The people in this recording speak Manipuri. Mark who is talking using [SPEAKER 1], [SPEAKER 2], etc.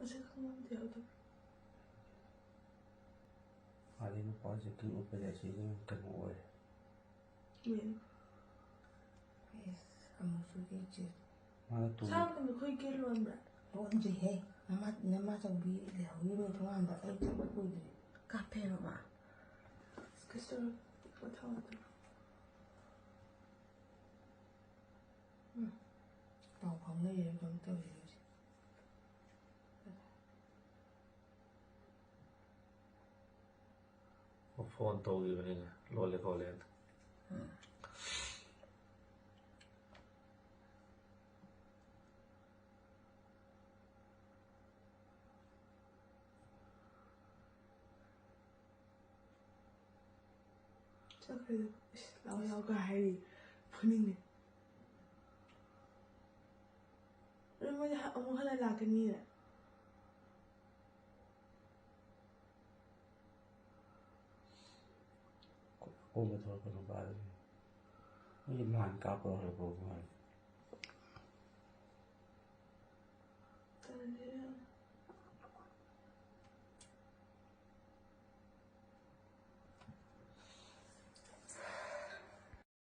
[SPEAKER 1] Masih kamu dia udah.
[SPEAKER 2] Hari ini pasti kan operasi dengan kamu oleh.
[SPEAKER 1] Iya.
[SPEAKER 3] Kamu sudah je.
[SPEAKER 2] Mana tuh?
[SPEAKER 1] Sao kamu kau ikut luar berat?
[SPEAKER 3] Luar je he. Nama sabi dah. Ini tu anda saya cuba kau je. Kafe nama.
[SPEAKER 1] Sekarang what tahu tu?
[SPEAKER 3] Tahu kamu ni yang kamu tahu je.
[SPEAKER 4] Phone taugi bani lole kole.
[SPEAKER 1] Sekarang lawa kau hari puning ni. Rumahnya orang halal lagi ni lah.
[SPEAKER 2] Cô mà thôi còn bà đi. Nó nhìn hoàn cao rồi cô mà.